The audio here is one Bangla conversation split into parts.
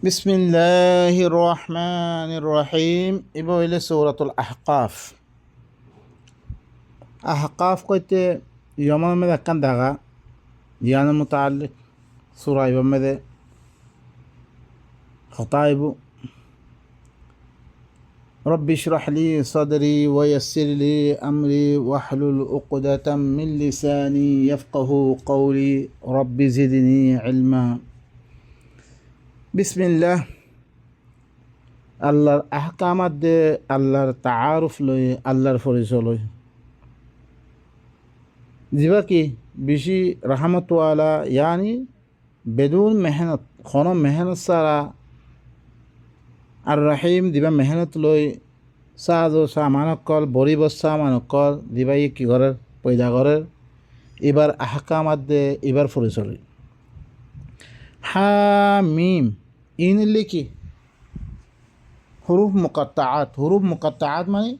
বিসমিল্লাহির রহমানির রহিম। এবার হইলে সূরাতুল আহকাফ। আহকাফ কইতে ইয়মের মধ্যে একখান দাগা ইয়ানের মুতাআল্লিক সূরা ইবার মধ্যে খতাইবু রব্বি ইশরাহ লি সাদরি ওয়া ইয়াসসির লি আমরি ওয়াহলুল উকদাতাম মিন লিসানি ইয়াফকাহু কওলি রব্বি জিদনি ইলমা। বিসমিল্লাহ। আল্লাহর আহকামাত দে আল্লাহর তাআরুফ লই আল্লাহর পরিচয় লই জিবা কি বেশি রহমতওয়ালা ইয়ানি বেদুন মেহনত কোনো মেহনত সারা আর রহিম দিবা মেহনত লই সাহায্য সামানকল বড়ি বসা মানকল দিবাই কি ঘরের পয়দা ঘরের এবার আহকামাত দে এবার পরিচয় লই হামিম ইন লিখি হুরুফ মুকাত্তাআত মানে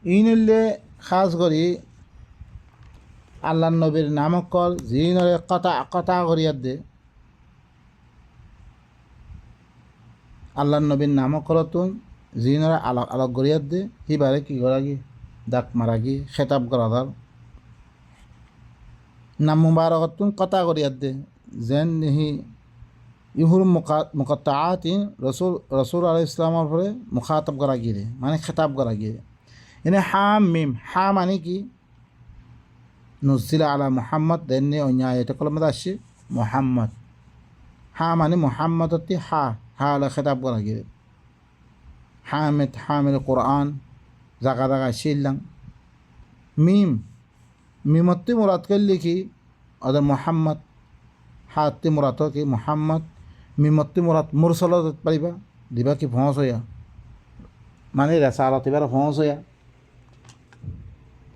ইনলে খাস করি আল্লাহ নবীর নামকল জিনরে কতা করিয়ার দে আল্লাহ নবীর নামকলতুন জিনরে আলোক আলোক করিয়ার দে হিবারে কি করাগি দাঁত মারাগি খেতাব করাদার নাম মুবারকতুন কতা করিয়ার দে যেন নিহি ইহুর মুকাত্তাআত রসুল আলাইহিস সালামের পরে মুখাতাব করা গিয়ে মানে খেতাব করা গিয়ে এনে হামিম হা মানে কি নুজিলা আলা মুহাম্মদ দেননি অন্যায় এটা কলমে আসছে মুহাম্মদ হা মানে মুহাম্মদ অতি হা আলা খেতাব করা গিয়ে হামিল কোরআন জাগা জাগা শিল্লাং মিমত্তি মুরাদ করলে কি ওদের মুহাম্মদ হাতি মুরাদ কি মুহাম্মদ মিমত্তি মুরাদ মুরসলত পারিবা দিবা কি ভঁস হইয়া মানে রেসালত এবার ভঁস হইয়া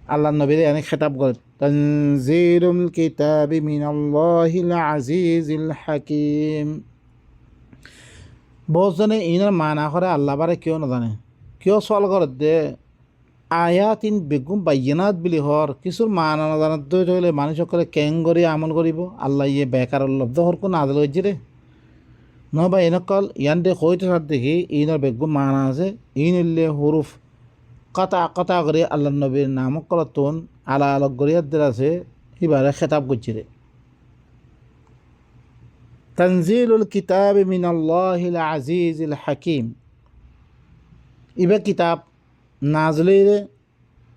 আল্লাহ নবীরে অনেক খেতাব করে তানজিলুল কিতাবি মিনাল্লাহিল আজিজিল হাকিম। বহুজনে ইনার মানা করে আল্লাহ বারে কেউ না জানে কেউ সল করে দে আয়াতিন বেগুম বাইনাত বিলি হর কিছুর মানা না জানাত দই হলে মানুষ করে কেং করি আমল করিব আল্লাহ ইয়ে বেকার লব্ধ হর কোন আদল হয়েছে রে নহবা এনেকল ইয়ান দে কইতে সার দেখি ইনার বেগুম মানা আছে ইনলে হুরুফ কতা করে আল্লাহ নবীর নামক কলতুন আলা আলোক গরিয়াদের আছে এবারে খেতাব করছি রে তানজিলুল কিতাবি মিনাল্লাহিল আজিজিল হাকিম। ইবা কিতাব নাজলে রে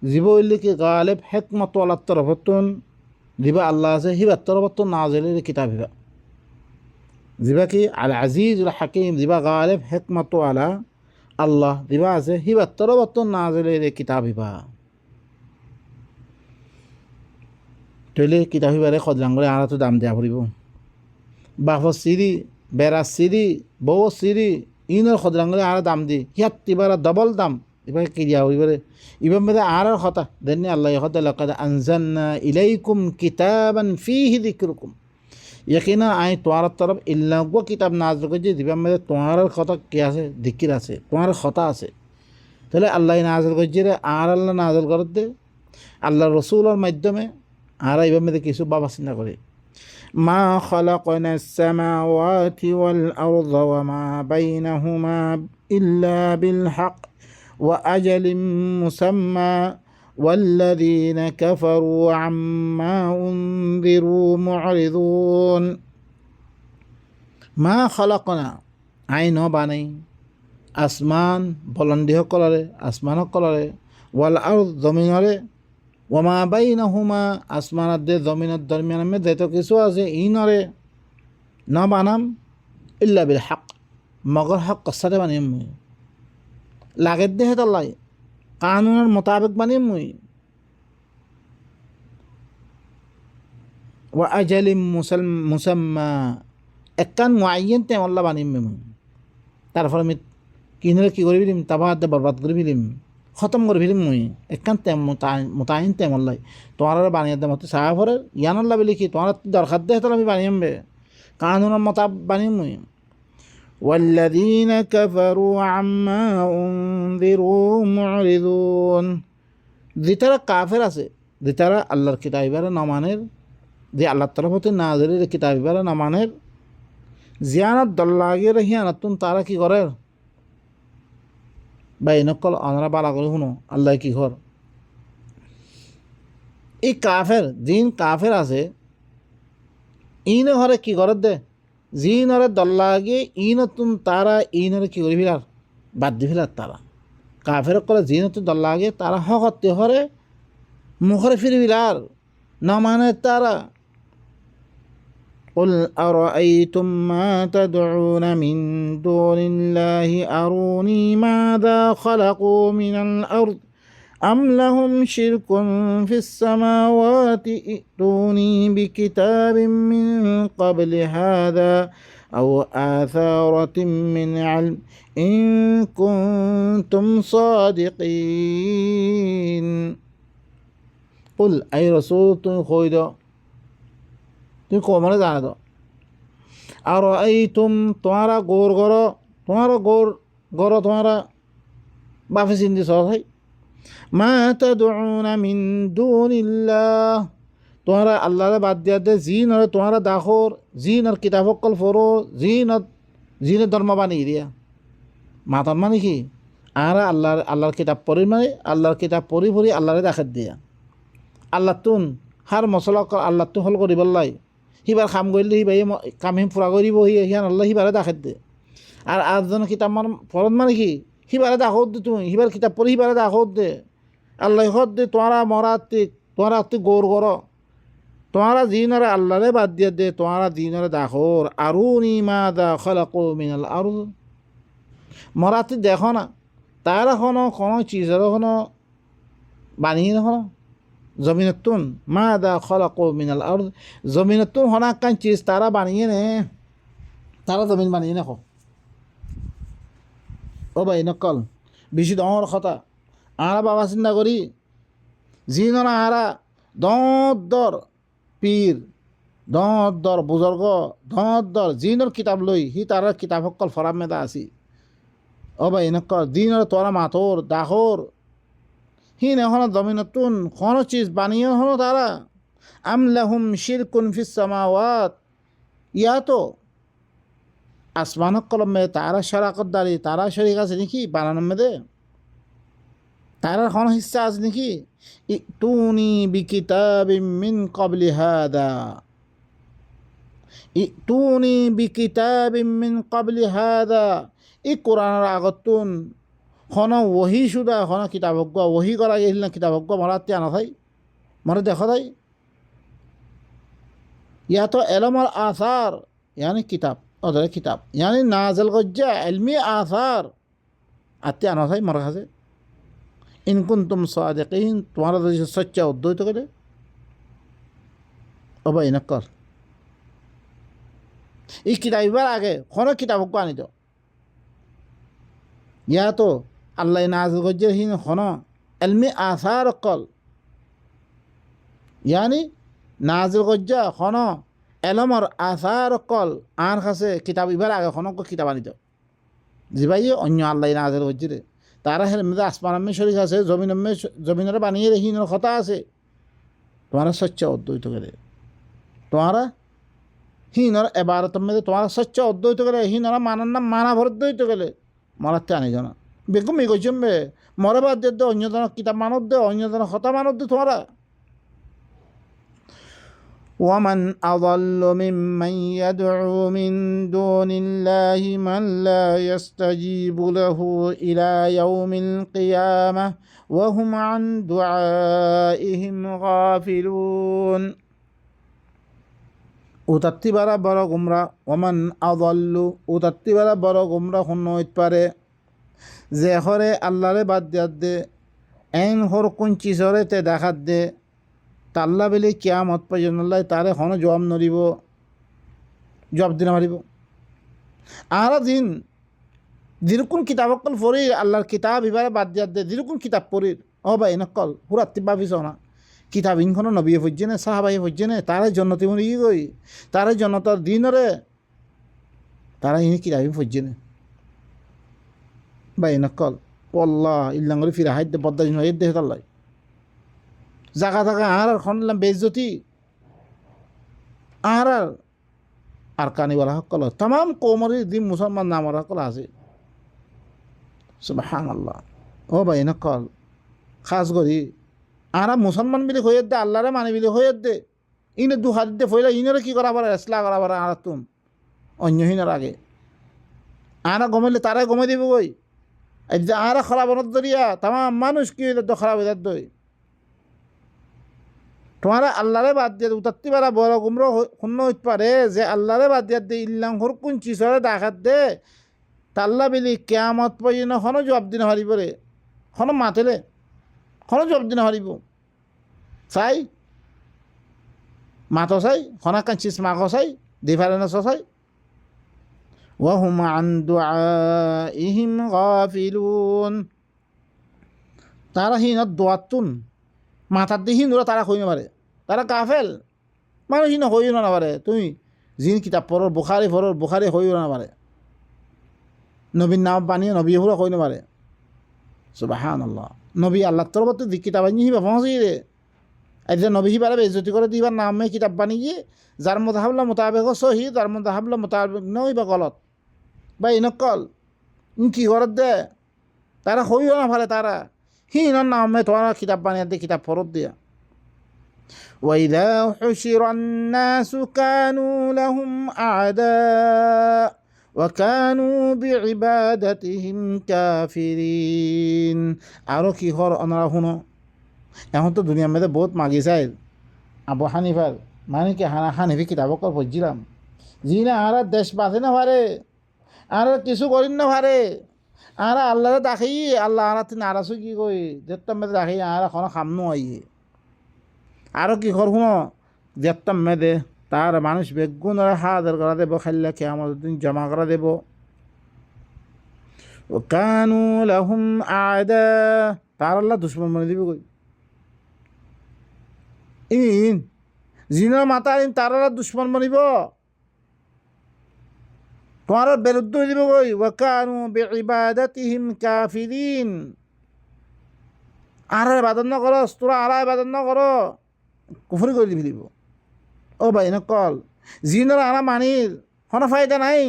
জীব কি গালেব হেকমত আল্লাহ তরফতুন দিবা আল্লাহ আছে হিবার তরফতুন নাজলে রে কিতাব হিবা দিবা কি আল আজিজুল হাকিম দিবা গালেব হেকমত আলা আল্লাহ দিবা আছে হিবার তরফতুন নাজলে রে কিতাব হিবা তৈলে কিতাব হিবারে খদরাঙ্গরে আর তো দাম দেয়া পড়িব বাফর সিরি বেড়া সিরি বউ সিরি ইনর খদরাঙ্গরে আর দাম দি হিয়াত এবার ডবল দাম এবার কি দিয়া এবারে এবার মেয়েদের আর কথা দেননি আল্লাহ হতা লাকাদ আনজালনা ইলাইকুম কিতাবান ফীহি যিকরুকুম ইয়াকিনা আই তোমার তরফ ইল্লাগো কিতাব নাযিল করেছি দিবা মেয়েদের তোমার কথা কি আছে দিকির আছে তোমার কথা আছে তাহলে আল্লাহ নাযিল করেছে রে আর আল্লাহ নাযিল করে দে আল্লাহ রসুলের মাধ্যমে আর এবার মেয়েদের কিছু বাবা চিন্তা করে মা খালাকনাস সামাওয়াতি ওয়াল আরযা ওয়া মা বাইনাহুমা ইল্লা বিল হক ওয়া আজালিম মুসাম্মা ওয়াল্লাযীনা কাফারু আম্মা উনযিরু মু'রিদুন। মা খালাকনা আইন বানাই আসমান বলন্দি সকলরে আসমান সকলরে ওয়াল আরদ জমিনরে ওমা বাইনাহুমা আসমানাত দে জমিনের দরমিয়ান মে যেত কিছু আছে ইনরে ন বানাম ইল্লা বিল হক মগর হক কসারে বানিম মুই লাগের দেহে তল্লাই কানুনের মোতাবেক বানিম মুই ওয়া আজালিম মুসাম্মা একান মুআয়্যান তে আল্লাহ বানিম মুই তারপর আমি কিনলে কি করে ফেলিম তাবাদ বরবাদ করে ফেলিম খতম করে ফেলিম মুই একান তেম মোতায়েন তেম আল্লাহ তোমার বানিয়ে দেম হতে সাহা ফরে ইয়ান আল্লাহ বলি কি তোমার দরকার দেহে তাহলে আমি বানিয়ে বে কানুনের মোতাব বানিম মুই ওয়াল্লাযীনা কাফারু আম্মা উনযিরু মু'রিদুন। যেটারা কাফের আছে যেটারা আল্লাহর কিতাব এবারে নমানের যে আল্লাহর তরফ হতে নাযিলের কিতাব এবারে নমানের জিয়ানত দল্লাগিয়ে হিয়ানতুন তারা কি করে বা এনেকল আমরা বালা করে শুনো আল্লাহ কি ঘর এই কাফের জিন কাফের আছে ইনে হরে কি করে দে জিন হরে দল্লাগিয়ে ইনতুন তারা ইনরে কি করে ফিরার বাদ দি ফেলার তারা কাফের করে জিনতুন দল্লাগিয়ে তারা হকতে হরে মুখরে ফিরে ফিরার না মানে তারা قل أرأيتم ما تدعون من دون الله أروني ماذا خلقوا من الأرض أم لهم شرك في السماوات ائتوني بكتاب من قبل هذا أو آثارة من علم إن كنتم صادقين قل أي رسول خيدا তুমি কমরে জানা দাও আর এই তোমারা গোর গড় তোমার গড় তোমারা বাফে চিন্তি সহ ভাই মা তাদউনা মিন দুনিল্লাহ তোমারা আল্লাহরে বাদ দিয়া দে জিন আর তোমারা দাখর জিন আর কিতাব অকল ফরো জিনের ধর্ম বানিয়ে দিয়া মাতন মানে কি আর আল্লাহর কিতাব পড়ি মানে আল্লাহর কিতাব পড়ি আল্লাহরে দেখাত দিয়া আল্লাহ তুন হার মশলা আল্লাহ তো হল করি বললাই সিবাৰ কাম কৰিলে সিবাই কাম ফুৰা কৰিব সিয়ান আল্লাহ সিবাৰে দেখাত দে আর আজজন কিতাব মান ফরত মানে কি সিবারে দাখত দে তুমি সিবার কিতাব পড়ি সিবারে দাখত দে আল্লাহ হত দে তোমারা গৌর কর তোমারা জিনরে আল্লাহরে বাদ দিয়ে দে তোমারা জিনরে দাখর আরুনি মাযা খালাকু মিনাল আরদ মরাতে দেখো না তার কোনো চিজের বানিয়ে না জমিনতুন মাযা খালাকু মিনাল আরদ জমিনতুন কান চিজ তারা বানিয়ে নে তারা জমিন বানিয়ে না ও ভাই নকল বেশি ডর কথা আরা বাবা চিন্তা করি জিনরা আরা দর পীর দর বুজুর্গ দর জিনর কিতাব লই হি তার কিতাব সকল ফরাম মেদা আছি ও ভাই নকল জিনর তোরা মাথর দাহর হি নেহন জমিনতুন কোনো চিজ বানিয়ে হলো তারা আম লাহুম শিরকুন ফিস সামাওয়াত ইয়া তো আসমান কলমে তারা শরাকত দাঁড়ি তারা শরিক আছে নাকি বানানোর মেদে তারার কোনো হিস্সা আছে নাকি ইতুনি বিকিতাবিম মিন ক্বাবলি হাদা ইতুনি বিকিতাবিম মিন ক্বাবলি হাদা এই কোরআনের আগতুন কোনো ওহি সুদা কোনো কিতাবজ্ঞ ওহি করা গেছিল না কিতাবজ্ঞ মরাতে আনা থাই মরে দেখো থাই ইয়া তো এলমর আসার ইয়ানি কিতাব ওদের কিতাব ইয়ানি নাজল গজ্জা এলমি আসার আতে আনা থাই মরে কাছে ইন কুনতুম সাদিকিন তোমারা যদি সচ্চা অদ্বৈত করে ও ভাই নকর এই কিতাব এবার আগে কোনো কিতাবজ্ঞ আনিত ইয়া তো আল্লাহ নাজল গজ্জা হিন কোনো এলমি আসার কল ইয়ানি নাজল গজ্জা কোনো এলমর আসার কল আর কাছে কিতাব এবার আগে কোনো কিতাব আনিত জিবাই অন্য আল্লাহ নাজল গজ্জিরে তারা হের মধ্যে আসমানামে শরীর আছে জমিনের বানিয়ে হিনের কথা আছে তোমারা সচ্চা অদ্বৈত করে তোমারা হিনর এবারতের মধ্যে তোমারা সচ্চা অদ্বৈত করে হিনরা মানার নাম মানা ভর দ্বৈত গেলে মরাতে আনি জানা বেগম এগোছম বে মরে বাদ দে অন্য ধরনের কিতাব মানব দে অন্য ধরনের কথা মানব দে তোমারা ومن أضل ممن يدعو من دون الله من لا يستجيب له إلى يوم القيامة وهم عن دعائهم غافلون উতাত্তিবারা বড় গুমরা ওমান আদল্লু উতাত্তিবারা বড় গুমরা শূন্য হইতে পারে যে হরে আল্লাহরে বাদ দিয়াত দে এন হর কোন চিজরে তে দেখাত দে তাল্লা বেলে কিয়ামত পর্যন্ত তারে হন জবাব নড়িব জবাব দিনা মারিব আর দিন যেরকম কিতাব অকল পড়ি আল্লাহর কিতাব এবারে বাদ দিয়াত দে যেরকম কিতাব পড়ির ও ভাই নকল হুরাত্তি ভাবিস না কিতাব ইনখনো নবী হজ্জে নে সাহাবাই হজ্জে নে তারা জন্নতি মরি গই তারা জন্নতার দিনরে তারা ইনি কিতাবি হজ্জে নে ভাই নকল পল্লাহ ইল্লাঙ্গরি ফিরা হাইদ বদ্দা জিন হাইদ দেহ তাল্লাই জাগা থাকা আর খনলাম বেজ্জতি আর আরকানিওয়ালা সকল তাম কৌমর দিন মুসলমান নামর সকল আছে সুবহানাল্লাহ ও ভাই নকল খাস করি আরা মুসলমান বিলি হয়ে দে আল্লাহরে মানি বিলি হয়ে দে ইনে দু হাত দে ফইলা ইনেরে কি করা পারে এসলা করা পারে আর তুম অন্যহীনের আগে আরা গমাইলে তারাই গমাই দিব গই এই যে আরা খারাপ দরিয়া তাম মানুষ কি হইলে তো খারাপ হয়ে দই তোমারা আল্লাহরে বাদ দিয়ে উতাত্তি পারা বড় গুমর শূন্য হইতে পারে যে আল্লাহরে বাদ দিয়ে দে ইল্লাং হর কোন চিসরে ডাকাত দে তাল্লা বিলি কেয়ামত পর্যন্ত হনো জবাব দিন হারিব রে হনো মাতেলে হনো জবাব দিন হারিব চাই মাতো চাই হনা কান চিস মাখো চাই ডিফারেন্স চাই ওয়াহুম আন দুআইহিম গাফিলুন তারা হিনত দোয়াতুন মাথার দিয়ে হিন্দুরা তারা হই না পারে তারা কাফেল মানুষ হিন হইও না পারে তুমি জিন কিতাব পড়র বুখারি হইও না পারে নবীর নাম বানিয়ে নবী হুরা হই না পারে সুবহানাল্লাহ নবী আল্লাহ তরফতে দি কিতাব আনি হিবা পৌঁছি রে এই নবী হিবারে বেজতি করে দিবার নামে কিতাব বানিয়ে যার মধ্যে হাবলা মোতাবেক সহি যার মধ্যে হাবলা মোতাবেক নই বা গলত বা ইনকল কি ঘরত দে তারা হইও না পারে তারা হিনার নামে তোমার কিতাব বানিয়ে দিয়ে কিতাব ফরত দিয়া وإذا حشر الناس كانوا لهم أعداء وكانوا بعبادتهم كافرين আরো কি হর অনারা শুনো এখন তো দুনিয়ার মধ্যে বহুত মাগি চাই আবু হানিফার মানে কি হানিফি কিতাব কর পড়ছিলাম জি না আর দেশ বাঁচে না পারে আর কিছু করিন না পারে আর আল্লাহরে দেখাই আল্লাহ আর তুই নারাজও কি কই দেখতাম মেয়েদের দেখাই আর এখন খামনো আইয়ে আরও কি কর শুনো দেখতাম মেয়েদে তার মানুষ বেগুন হাজার করা দেব খাইলে কে আমাদের দিন জমা করা দেব ও কানু লাহুম আদা তার আল্লাহ দুশ্মন মনে দিব কই ইন জিনার মাতা ইন তার আল্লাহ দুশ্মন মনিব তোমার বিরুদ্ধ হয়ে দিব কই ওয়াকানু বিইবাদাতিহিম কাফিরিন আর ইবাদত না করো তোরা আর ইবাদত না করো কুফরি করে দিব ও ভাই নকল জিনার আরা মানির কোনো ফায়দা নাই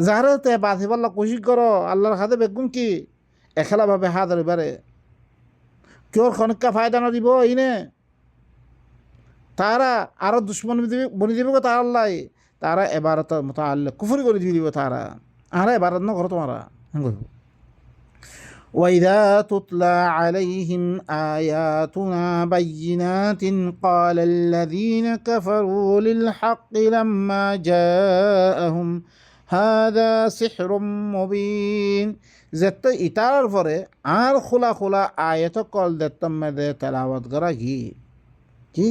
যাহারে তে বাঁধিবার কোশিশ করো আল্লাহর হাতে বেগুন কি এখেলাভাবে হাত ধরিবারে কেউ খনকা ফায়দা না দিব ইনে তারা আরো দুশ্মন বনি দিব তার আল্লাহ তারা এবারত মতো আল্লাহ কুফরি করে দিব তারা আর এবারত না করো তোমারা وإذا تتلى عليهم آياتنا بينات قال الذين كفروا للحق لما جاءهم هذا سحر مبين زت ইতার পরে আর খোলা খোলা আয়াত কল দেখতাম মেদে তেলাওয়াত করা কি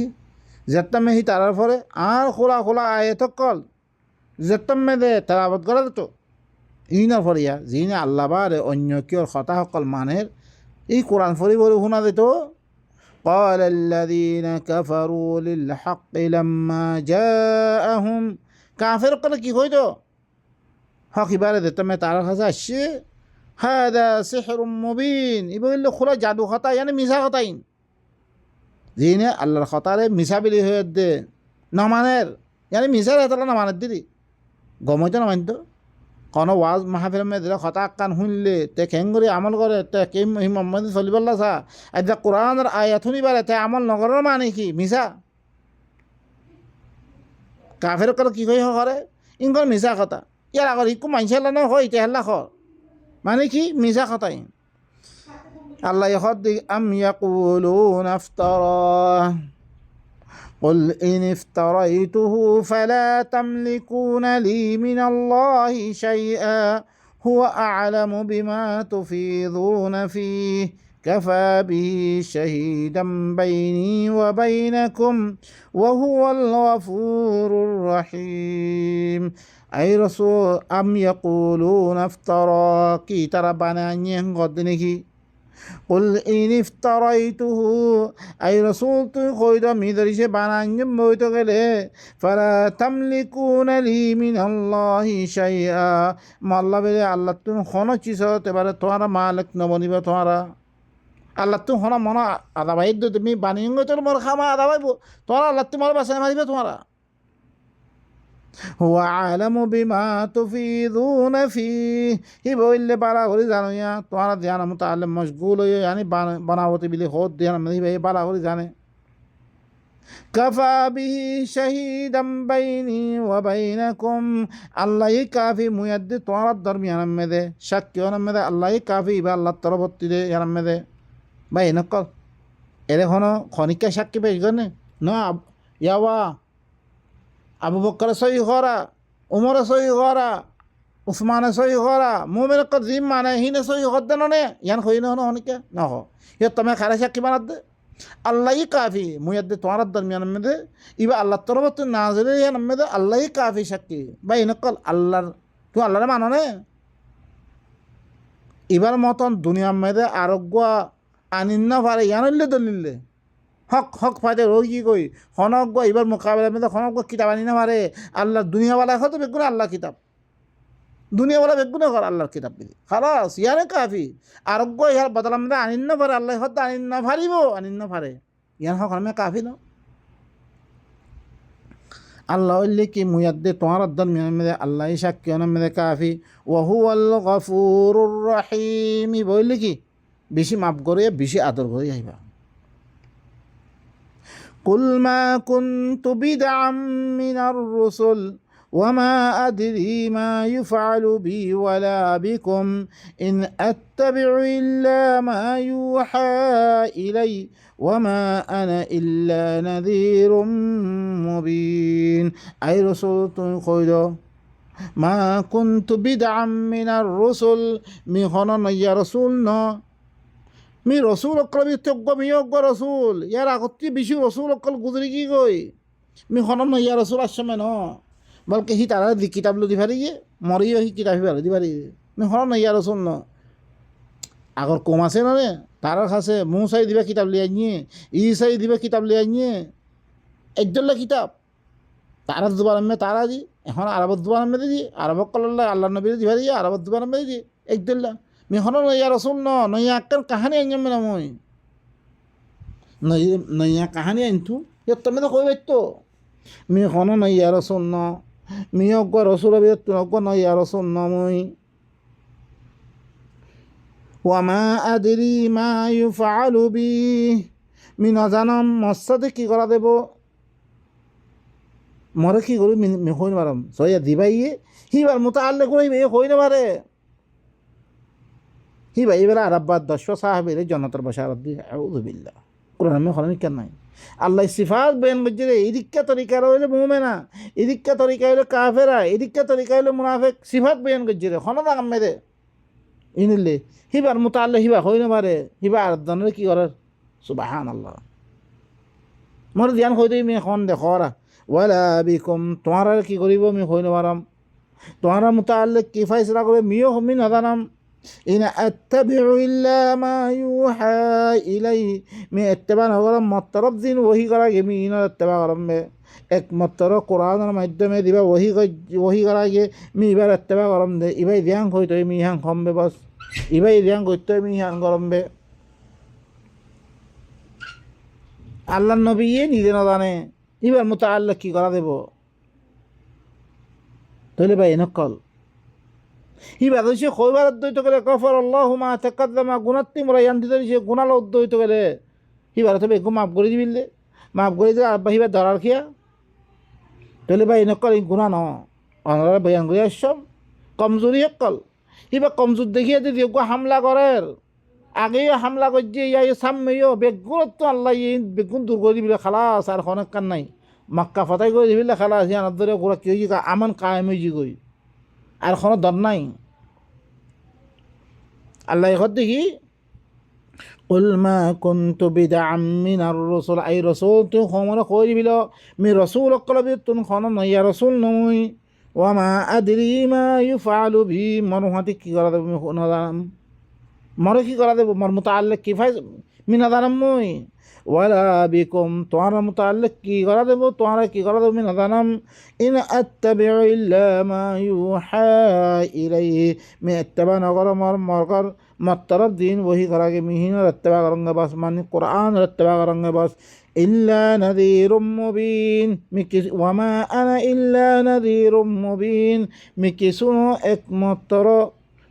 যেতাম হি তারার পরে আর খোলা খোলা আয়াত কল যেতাম মেদে তেলাওয়াত করা তো ইনার ফরিয়া যিনি আল্লাহ বারে অন্য কিয়র কথা সকল মানের এই কোরআন ফরি বলে শুনা দিত قال الذين كفروا للحق لما جاءهم কাফের কলে কি হইতো হক ইবারে দিতে মে তার কাছে আসছে هذا سحر مبين ইবল খোলা জাদু কথা মানে মিছা কথাই যিনি আল্লাহর কথারে মিছা বিলি হয়ে দে না মানের মানে মিছার এতলা না মানের দিদি গমইতো না মানতো কোনো ওয়াজ মাহফিল মেয়েদের কথা কান শুনলে তে খেঙ্গুরি আমল করে তে কে মোহাম্মদ চলিবল্লা চা এতিয়া কোরআনের আয়াত শুনিবারে তে আমল নগরের মানে কি মিছা কাফের করে কি করে ইনকর মিছা কথা ইয়ার আগর ইকু মানছে না হয় ইতে হেল্লা খর মানে কি মিছা কথাই আল্লাহ ইহদ আম ইয়াকুলুনা ইফতারা قل إن افتريته فلا تملكون لي من الله شيئا هو أعلم بما تفيضون فيه كفى به شهيدا بيني وبينكم وهو الغفور الرحيم أي رسول أم يقولون افترى كي تربنا ينغدنكي قل إن افتريته أي رسول خيد مدرسة بانانجم بويتو গেলে فلا تملكون لي من الله شيئا ما الله بলে আল্লাহ তুমি কোন চিজ হতে পারে তোমারা মালিক নবনিবা তোমারা আল্লাহ তুমি হনা মনা আদা ভাই তুমি বানিয়ে তোর মোর খামা আদা ভাইব তোমার আল্লাহ তোমার বাসায় মারিবে তোমারা হুয়া আলামু বিমা তুফিদুনা ফিহ হি বললে বালা করে জানো ইয়া তোমার ধ্যান মুতাআল্লিম মশগুল হয়ে यानी बनावती बिली होत ध्यान नहीं भाई बाला করে জানে কাফা বিহি শাহিদাম বাইনি ওয়া বাইনাকুম আল্লাহ কাফি মুয়াদ্দি তোমার দরমিয়ান মেদে সাক্ষী মেদে আল্লাহ কাফি বা আল্লাহ তরবত্তি দে ইয়ান মেদে ভাই নকল এর হনো খনিকা সাক্ষী পেশ গনে না ইয়াওয়া আবু বকর সহি করা উমর সহি করা উসমানে সহি করা মোমের জিম মানে হিনে সহি করতে নে ইয়ান হই না অনেকে ন ইয়ে তুমি খারা সাক্ষী বানাত দে আল্লাহ কাফি মুয়াদ্দে তোমার দরমিয়ান মেদে ইবা আল্লাহ তরবত নাজরে ইয়ান মেদে আল্লাহ কাফি সাক্ষী ভাই নকল আল্লাহর তুই আল্লাহরে মানো নে এবার মতন দুনিয়ার মেদে আরোগ্য আনিন না পারে ইয়ানলে দলিলে হক হক ফায়দে রোগী কই হনক গো এবার মোকাবেলা মেদে হনক গো কিতাব আনি না পারে আল্লাহ দুনিয়াওয়ালা হয়তো বেগুন আল্লাহ কিতাব দুনিয়াওয়ালা বেগুন কর আল্লাহর কিতাব বিধি খালাস ইয়ারে কাফি আরোগ্য ইহার বদলাম মেদে আনিন না পারে আল্লাহ হয়তো আনিন না পারিব আনিন না পারে ইয়ান হক আমি কাফি ন আল্লাহ হইলে কি মুয়াদ্দে তোমার দরমিয়ান মেদে আল্লাহ সাক্ষী মেদে কাফি ওয়াহুয়াল গফুরুর রহিম বললে কি বেশি মাফ করে বেশি আদর করে আইবা قل ما كنت بدعا من الرسل وما أدري ما يفعل بي ولا بكم إن أتبع إلا ما يوحى إلي وما أنا إلا نذير مبين أي رسول تنقذ ما كنت بدعا من الرسل من خنن يا رسولنا মি রসুল অকল বিত্তজ্ঞ মিয়জ্ঞ রসুল ইয়ার আগতি বেশি রসুল অকল গুজরি কি গই মি হনন ইয়া রসুল আসবে ন বলকে হি তারা দি কিতাব লো দিবারি মরিও হি কিতাব হিবার দিবারি মি হনন ইয়া রসুল ন আগর কম আছে না রে তার কাছে মুসাই দিবা কিতাব লিয়ে আনিয়ে ইসাই দিবা কিতাব লিয়ে আনিয়ে একজল্লা কিতাব তারা দুবার আমি তারা দি এখন আরবত দুবার আমি দি আরবক কল্লা আল্লাহ নবীর দিবারি আরবত দুবার আমি দি একজল্লা মি হন নইয়া রসুল নইয়া আক্কার কাহানি আনজাম না মই নইয়া কাহানি আনতু তুমি তো কইবে তো মি হন নইয়া রসুল ন মি অজ্ঞ রসুল তুই অজ্ঞ নইয়া রসুল ন মই ওয়ামা আদরি মা ইউফআলু বি মি নজানম মসাতে কি করা দেব মরে কি করি মি হই নারাম সইয়া দিবাইয়ে হিবার মুতাআল্লিক কইবে হই না পারে হি ভাই এবার আরব্বাদ দশ সাহাবের জনতার বসারত দিয়ে আউযু বিল্লাহ কোরআন মে খলানি কেন নাই আল্লাহ সিফাত বেন গজরে ইদিক্কা তরিকা হইলে মুমিনা ইদিক্কা তরিকা হইলে কাফেরা ইদিক্কা তরিকা হইলে মুনাফিক সিফাত বেন গজরে খনদা কামে ইনিলে হিবার মুতাআল্লিক হিবা হই না পারে হিবা আরদনের কি করার সুবহানাল্লাহ মোর ধ্যান হই দেই মি খন দেখরা ওয়ালা বিকুম তোমারা কি করিব মি হই না পারাম তোমারা মুতাআল্লিক কি ফয়সালা করে মিও হমি না জানাম ইন আত্তাবিউ ইল্লা মা ইউহা ইলাই মি ইত্তেবা নগরম মতরব দিন ওহি করা গেমি ইন ইত্তেবা করম মে একমাত্র কোরআনের মাধ্যমে দিবা ওহি করা গে মি ইবার ইত্তেবা করম দে ইবাই ধ্যান হইতো মি হাং কমবে বস ইবাই ধ্যান করতে মি হাং করম বে আল্লাহ নবী নিজে না জানে ইবার মুতাআল্লিক কি করা দেব তাহলে ভাই নকল হিবা সে কইবার অদ্বৈত গেলে গফর আল্লাহু মা তাকাদ্দামা গুনাত্তি মোরা ইয়ান দিতে সে গুনাল অদ্বৈত গেলে হিবার তবে একটু মাফ করে দিবিলে মাফ করে দিলে আব্বা হিবার ধরার খেয়া তাহলে ভাই নকল গুণা ন অনারা বয়ান করে আসম কমজোরি কল হিবা কমজোর দেখিয়ে যদি হামলা করের আগেও হামলা করছে ইয়া সামমেও বেগুন তো আল্লাহ বেগুন দূর করে দিবিলে খালাস আর অনেক কান নাই মাক্কা ফাতাই করে দিবিলে খালাস ইয়ান ধরে গোড়া কি আমান কায়েম হয়ে গই আর কোনো দর নাই আল্লাহ এখন দেখি قل ما كنت بدعا من الرسل اي رسول تو خمر কই দিবিল মি রাসূল কলবি তুন খন নয়া রাসূল নই ওয়ামা আদরি মা ইফআলু বি মরহাতি কি করা দেব না জানাম মরে কি করা দেব মর মুতাআল্লিক কি ফাইজ মিনা জানাম মুই ওয়ালা বিকুম তোমার মুতাআল্লিক কি করা দেব তোমার কি করা দেব মিনা জানাম ইন আত্তাবিউ ইল্লা মা ইউহা ইলাইহি মে ইত্তবা নগর মরকর মতরফ দিন वही करागे मिहिन इत्तबा करूंगा बस माने कुरान इत्तबा करूंगा बस इल्ला नज़ीरुम मुबीन मिकिस वमा अना इल्ला नज़ीरुम मुबीन मिकिसुनो एक मतरो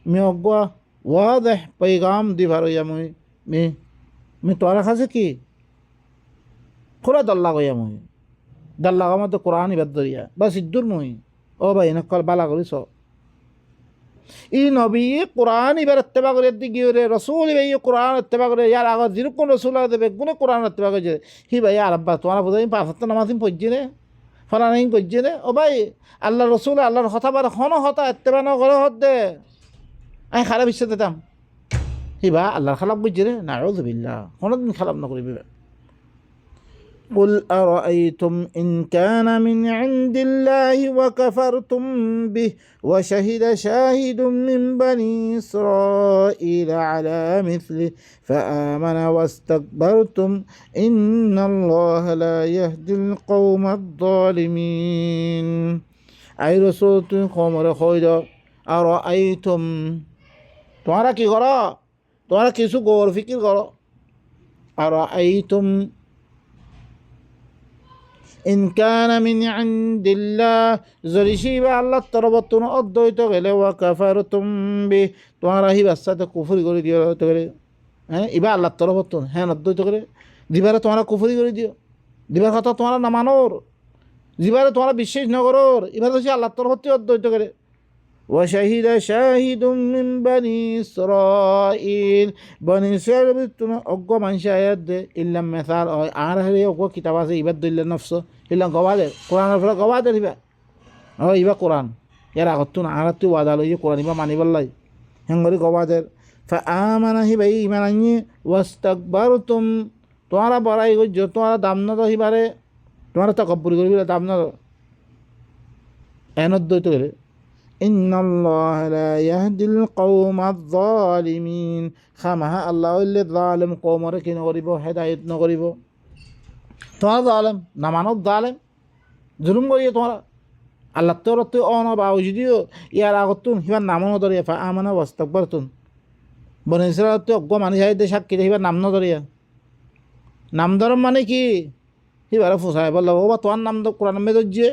म्योगवा वादह पैगाम दिभारो या मैं तोरा खासे की खुला दल्ला गया मुई दल्ला का मत कुरान ही बदरिया बस इद्दुर मुई ओ भाई नकल बाला करिस ই নবী কোরআন এবার ইত্তেবা করে দিগিয়ে রে রসুল ভাই কোরআন ইত্তেবা করে ইয়ার আগর যেরকম রসুল দেবে গুণে কোরআন ইত্তেবা করে হি ভাই আর আব্বা তোমার বোঝাই পাঁচ হাত নামাজিম পড়ছে রে ফলানাই করছে রে ও ভাই আল্লাহ রসুল আল্লাহর কথা বার হনো হতা ইত্তেবা ন করে হত দে আমি খারাপ ইচ্ছে দিতাম হি বা আল্লাহর খারাপ বুঝছে রে নাউযুবিল্লাহ কোনোদিন খারাপ না করিবে قل أرأيتم إن كان من عند الله وكفرتم به وشهد شاهد من بني إسرائيل على مثله فآمن واستكبرتم إن الله لا يهدي القوم الظالمين أي رسول قوم رخويد أرأيتم تمہارا کی کرو تمہارا کسو غور فکر کرو أرأيتم ইন কানা মিন ইনদিল্লাহ যদি শিবা আল্লাহ তরবতুন অদ্বৈত গেলে ওয়া কাফারতুম বি তোমরা হি বাচ্চাতে কুফরি করে দিও তো করে হ্যাঁ ইবা আল্লাহ তরবতুন হ্যাঁ অদ্বৈত করে দিবারে তোমরা কুফরি করে দিও দিবার কথা তোমরা না মানোর দিবারে তোমরা বিশ্বাস না করোর এবার তো আল্লাহ তরবতি অদ্বৈত করে ওয়া শাহিদা শাহিদুম মিন বানি ইসরাঈল বানি ইসরাঈল বিতুন অজ্ঞ মানুষ আয়াত দে ইল্লাম মেসাল আর হলে অজ্ঞ কিতাব আছে ইবাদ দিল্লা নফস ইল্লা গবাদের কোরআনের ফলে গবাদের ইবা ইবা কোরআন এর আগত না আর তুই ওয়াদা লই কোরআন ইবা মানিবার লাই হেঙ্গরি গবাদের ফাআমানা হি ভাই ইমান আনি ওয়াস্তাকবারতুম তোমরা বড়াই গজ্জ তোমরা দাম না হিবারে তোমরা তাকাব্বুরি করবি দাম না এনদ্বৈত গেলে ইন্নাল্লাহ লা ইয়াহদিল কওমায যালিমিন খামাহা আল্লাহ ইল্লে যালিম কওমরে কি নকরিব হেদায়েত নকরিব তোমরা জালেম না মানব জালেম জুলুম করিয়ে তোমরা আল্লাহ তোর তুই অন বা যদিও ইয়ার আগতুন হিবার নামও নধরিয়া ফা আমানা ওয়াস্তাকবারতুন বনে ইসরাইল তুই অজ্ঞ মানুষ আইতে সাক্ষী হিবার নাম নধরিয়া নাম ধরম মানে কি হিবারে ফুসাই বলল ও বা তোমার নাম তো কোরআন মে ধরছে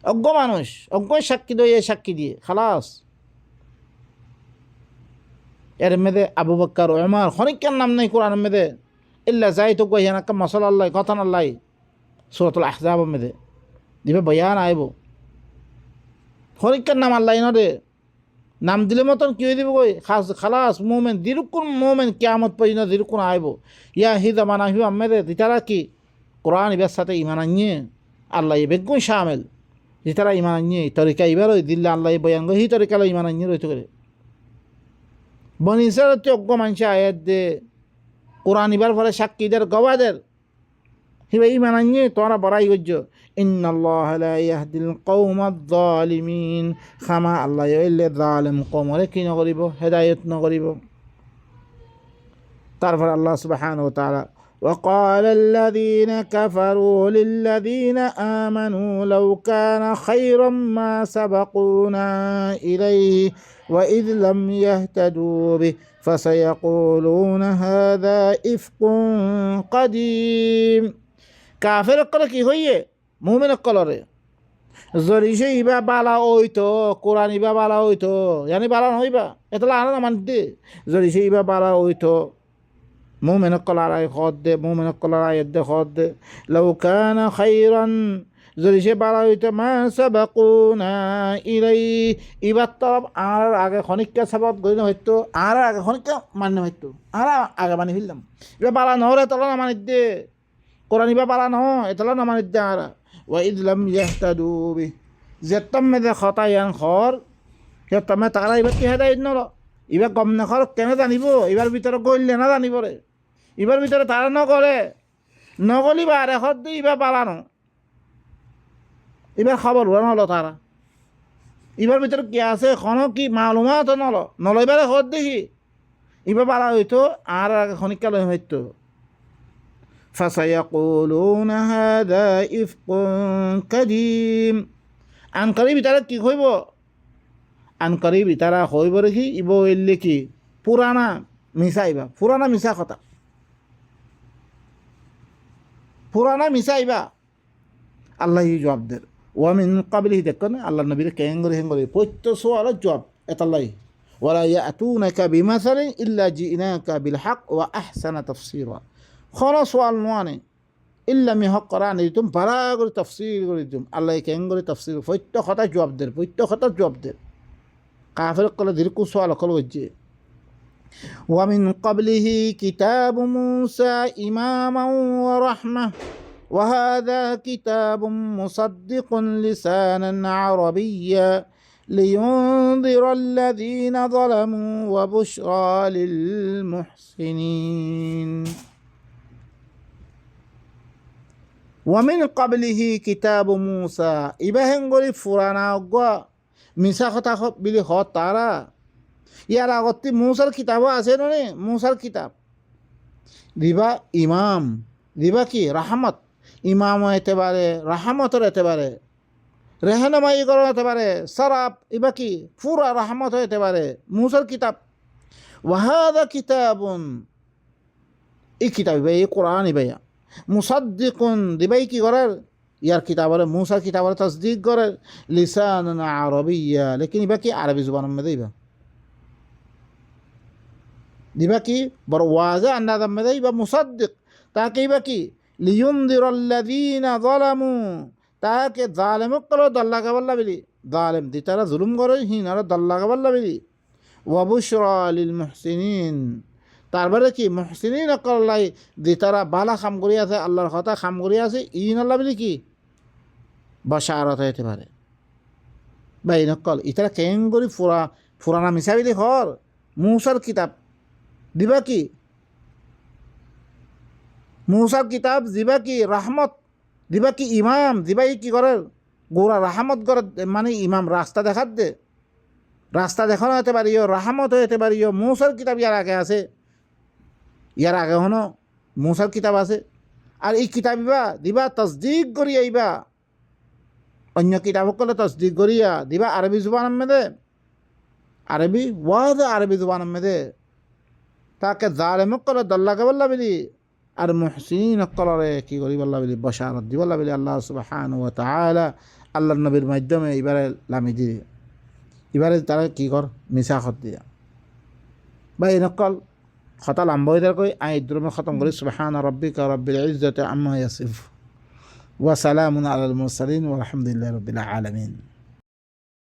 অজ্ঞ মানুষ অজ্ঞ সাক্ষী দিয়ে সাক্ষী দিয়ে খালাস এর মেদে আবু বকর ওমর খনিকার নাম নাই কোরআন মেদে ইল্লা যাই তো কই না কাম মাসাল আল্লাহ কথা আল্লাহ সূরাতুল আহজাব মেদে দিবে বয়ান আইব খনিকার নাম আল্লাহ নদে নাম দিলে মতন কি হয়ে দিব কই খালাস মোমেন দিরুকুন মোমেন কিয়ামত পর্যন্ত দিরুকুন আইব ইয়া হি জামানা হি আমেদে দিতারা কি কোরআন ইবার সাথে ইমান আনিয়ে আল্লাহ বেগুন শামিল যেতারা ইমান আনিয়ে তরিকা ইবার ওই দিল্লা আল্লাহ বয়ান হি তরিকা ইমান আনিয়ে রইতে করে বনি ইসরাইল অজ্ঞ মানুষ আয়াত দে কোরআন ইবার ফলে সাক্ষীদের গবাদের হিবা ইমান আনিয়ে তোমরা বড়াই করছ ইন্নাল্লাহ লা ইয়াহদিল কওমায যালিমিন খামা আল্লাহ ইল্লে জালিম কওমরে কি নকরিব হেদায়েত নকরিব তারপর আল্লাহ সুবহানাহু ওয়া তাআলা وقال الذين كفروا للذين آمنوا لو كان خيرا ما سبقونا إليه وإذ لم يهتدوا به فسيقولون هذا إفك قديم কাফের কলে কি হইয়ে মুমিন কলরে জরিসে ইবা বালা হইতো কোরআন ইবা বালা হইতো জানি বালা হইবা এতলা আনা না মানতে জরিসে ইবা বালা হইতো মুমিন কলার আয় খদ দে মুমিন কলার আয় দে খদ দে লাউ কানা খাইরান জরিসে বালা হইতো মা সাবাকুনা ইলাই ইবা তরফ আর আগে খনিকা সাবাত গইন হইতো আর আগে খনিকা মানে হইতো আর আগে মানে ফেললাম ইবা বালা নহরে তলা না মানিতে কোরআন ইবা বালা নহ এতলা না মানিতে আর ওয়াইদ লাম ইয়াহতাদু বি যেতম মেদে খতায়ান খর সেতমে তারা ইবা কি হেদায়েত নল ইবা গম না খর কেন জানিব ইবার ভিতরে গইলে না জানিব রে ইবার ভিতরে তারা নগলে নগলিবা আর এখন ইবা বালানো এবার খবর নল তারা এবার ভিতরে কি আছে এখনো কি মালুমাত নল নলইবারে হদ দেখি ইবা বালা হইতো আর আগে খনিকাল হইতো فسيقولون هذا إفق قديم আন করিবি তারা কি হইব আন করিবি তারা হইব রেখি ইব এলে কি পুরানা মিশাইবা পুরানা মিশা কথা পুরানা মিশাইবা আল্লাহ জবাব দের ওয়ামিন কাবিলি দেখুন আল্লাহ নবীর কেঙ্গরি হেঙ্গরি প্রত্য সোয়াল জবাব এতাল্লাই ওয়ালা ইয়াতুনাকা বিমাসালিন ইল্লা জিনাকা বিল হক ওয়া আহসানা তাফসীরা কোনো সোয়াল নোয়ানে ইল্লা মি হক করা নেই তুমি ভাড়া করে তফসিল করে দিম আল্লাহ কেঙ্গরি তফসিল প্রত্য কথা জবাব দের প্রত্য কথা জবাব দের কাফের কলে দীর্ঘ সোয়াল কল হচ্ছে ওয়ামিন কাবলিহি কিতাবু মূসা ইমামান ওয়া রাহমাহ وهذا كتاب مصدق لسانا عربيا لينذر الذين ظلموا وبشرى للمحسنين ومن قبله كتاب موسى إبهن قولي فرانا وقوى মিশা বিলি হ তারা ইয়ার আগতে মূসার কিতাব আছে ননে মূসার কিতাব দিবা ইমাম দিবা কি রাহমত ইমাম হইতে পারে রাহমতর হইতে পারে রেহনমাই করা হতে পারে সরাব ইবা কি পুরা রাহমত হইতে পারে মূসার কিতাব ওয়াহাদা কিতাবুন এই কিতাব এই কোরআন ইবাইয়া মুসাদ্দিকুন দিবাই কি করার ইয়ার কিতাবরে মূসার কিতাবরে তসদিক করে লিসানান আরবিয়া লেকিন ইবা কি আরবি জুবানের মধ্যে দিবা কি বড় ওয়াজে আন্দাজের মধ্যে ইবা মুসাদ্দিক তাকে ইবা কি লিয়ুনদিরাল্লাযীনা যালামু তাকে জালেমক কল দল্লা গাবাল্লা বিলি জালেম দি তারা জুলুম করে হিনারা দল্লা গাবাল্লা বিলি ওয়া বুশরা লিল মুহসিনিন তারপরে কি মুহসিনিন কল্লাই দি তারা বালা কাম করি আছে আল্লাহর কথা কাম করি আছে ইন আল্লাহ বিলি কি বাশারত হইতে পারে বা এই নকল ইতারা কেন করি ফুরানা মিশাবিলি হর মূসার কিতাব দিবা কি মূসার কিতাব দিবা কি রাহমত দিবা কি ইমাম দিবাই কি করে গোড়া রাহমত করে মানে ইমাম রাস্তা দেখাত দে রাস্তা দেখানো হতে পারিও রাহমত হতে পারিও মূসার কিতাব ইয়ার আগে আছে ইয়ার আগে হনো মূসার কিতাব আছে আর এই কিতাব দিবা তসদিক করিয়া ইবা অন্য কিতাব করলে তসদিক করিয়া দিবা আরবি জুবানের মেদে আরবি ওয়াদ আরবি জুবানের মেদে তাকে জালেমক করে দল্লাকে বললা বিলি আর মুহসিন কলরে কি করি বললা বিলি বশারত দি বললা বিলি আল্লাহ সুবহানাহু ওয়া তাআলা আল্লাহর নবীর মাধ্যমে এবারে লামি দিয়ে এবারে তারা কি কর মিশা খত দিয়া বা এই নকল খতা লাম্ব হয়ে কই আই দ্রমে খতম করি সুবহানা রাব্বিকা রাব্বিল ইজ্জাতি আম্মা ইয়াসিফুন ওয়া সালামুন আলাল মুরসালিন ওয়া আলহামদুলিল্লাহি রাব্বিল আলামিন।